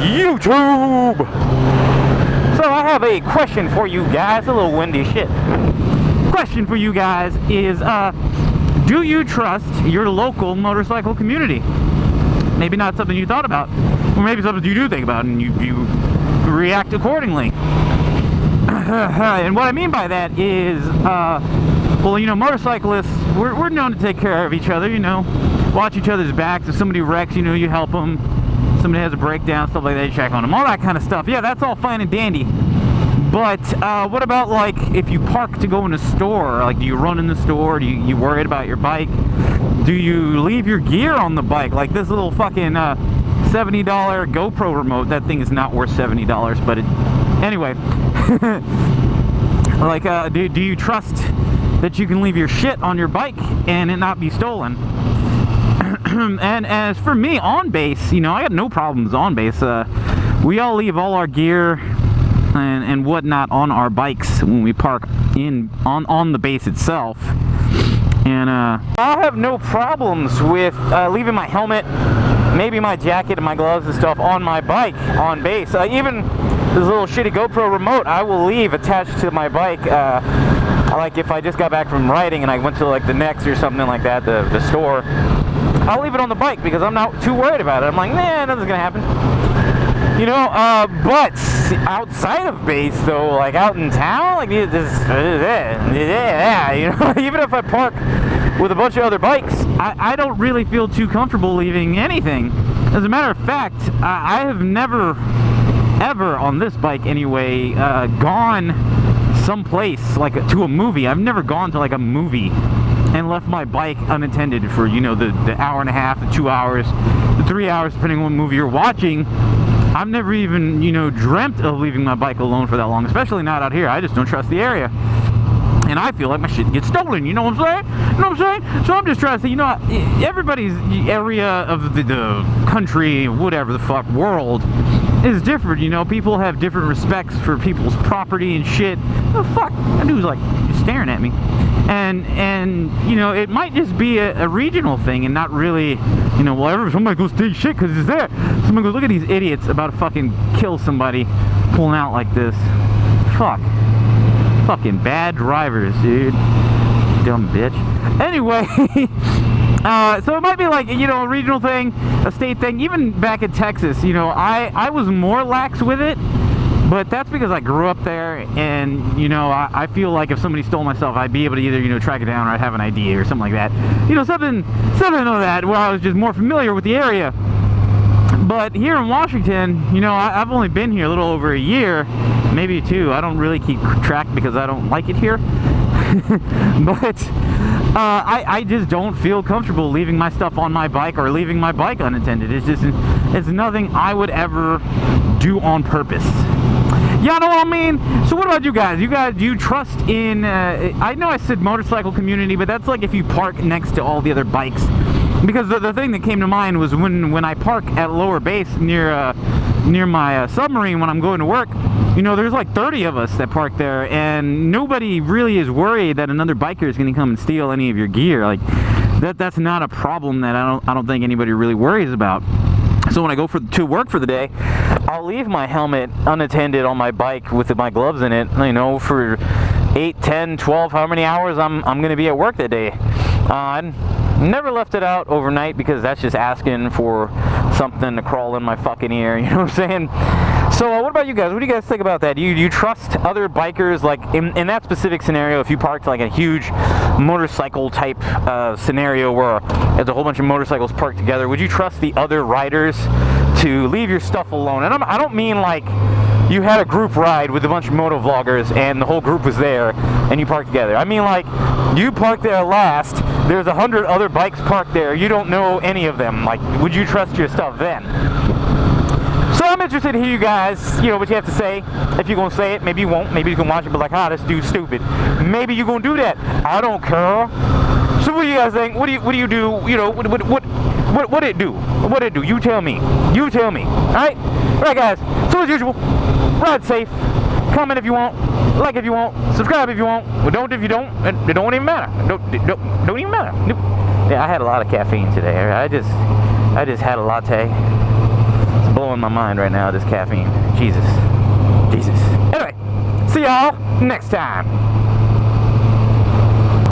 YouTube. So I have a question for you guys. A little windy shit. Question for you guys is, do you trust your local motorcycle community? Maybe not something you thought about, or maybe something you do think about and you react accordingly. And what I mean by that is, well, you know, motorcyclists, we're known to take care of each other, you know, watch each other's backs. If somebody wrecks, you know, you help them. Somebody has a breakdown, stuff like that, you check on them, all that kind of stuff. Yeah, that's all fine and dandy. But what about, like, if you park to go in a store? Like, do you run in the store? Do you worried about your bike? Do you leave your gear on the bike? Like this little fucking $70 GoPro remote. That thing is not worth $70, but anyway. Like, do you trust that you can leave your shit on your bike and it not be stolen? And as for me, on base, you know, I got no problems on base. We all leave all our gear and whatnot on our bikes when we park on the base itself. And I have no problems with leaving my helmet, maybe my jacket and my gloves and stuff on my bike on base. Even this little shitty GoPro remote I will leave attached to my bike. Like if I just got back from riding and I went to like the Next or something like that, the store, I'll leave it on the bike because I'm not too worried about it. I'm like, nah, nothing's gonna happen. You know, but outside of base though, like out in town, like this, you know, even if I park with a bunch of other bikes, I don't really feel too comfortable leaving anything. As a matter of fact, I have never, ever on this bike anyway, gone someplace like to a movie. I've never gone to like a movie and left my bike unattended for, you know, the hour and a half, the 2 hours, the 3 hours, depending on what movie you're watching. I've never even, you know, dreamt of leaving my bike alone for that long, especially not out here. I just don't trust the area. And I feel like my shit gets stolen, you know what I'm saying? You know what I'm saying? So I'm just trying to say, you know, everybody's area of the country, whatever the fuck, world is different, you know? People have different respects for people's property and shit. Oh, fuck, that dude's like staring at me. And you know, it might just be a regional thing and not really, you know, well, somebody goes take shit because it's there. Somebody goes, look at these idiots about to fucking kill somebody pulling out like this. Fuck. Fucking bad drivers, dude. Dumb bitch. Anyway, so it might be like, you know, a regional thing, a state thing. Even back in Texas, you know, I was more lax with it. But that's because I grew up there, and, you know, I feel like if somebody stole my stuff, I'd be able to either, you know, track it down or I'd have an ID or something like that. You know, something like that, where I was just more familiar with the area. But here in Washington, you know, I've only been here a little over a year, maybe 2. I don't really keep track because I don't like it here. But I just don't feel comfortable leaving my stuff on my bike or leaving my bike unattended. It's nothing I would ever do on purpose. Y'all know what I mean? So what about you guys? Do you trust in, I know I said motorcycle community, but that's like if you park next to all the other bikes. Because the thing that came to mind was when I park at lower base near my submarine when I'm going to work, you know, there's like 30 of us that park there, and nobody really is worried that another biker is going to come and steal any of your gear. Like, that's not a problem that I don't think anybody really worries about. So when I go to work for the day, I'll leave my helmet unattended on my bike with my gloves in it, you know, for 8, 10, 12, how many hours I'm going to be at work that day. I never left it out overnight because that's just asking for something to crawl in my fucking ear, you know what I'm saying? So what about you guys? What do you guys think about that? Do you trust other bikers, like in that specific scenario, if you parked like a huge motorcycle type scenario where there's a whole bunch of motorcycles parked together, would you trust the other riders to leave your stuff alone? And I don't mean like you had a group ride with a bunch of moto vloggers and the whole group was there and you parked together. I mean like you parked there last, there's 100 other bikes parked there, you don't know any of them. Like, would you trust your stuff then? So I'm interested to hear you guys, you know, what you have to say. If you're going to say it, maybe you won't. Maybe you can watch it and be like, ah, this dude's stupid. Maybe you're going to do that. I don't care. So what do you guys think? What do you do? You know, what it do? What it do? You tell me. You tell me. Alright? Alright guys. So as usual, ride safe. Comment if you want. Like if you want. Subscribe if you want. But don't if you don't. It don't even matter. Don't even matter. Yeah, I had a lot of caffeine today. I just had a latte. It's blowing blowing my mind right now, this caffeine. Jesus. Anyway, see y'all next time.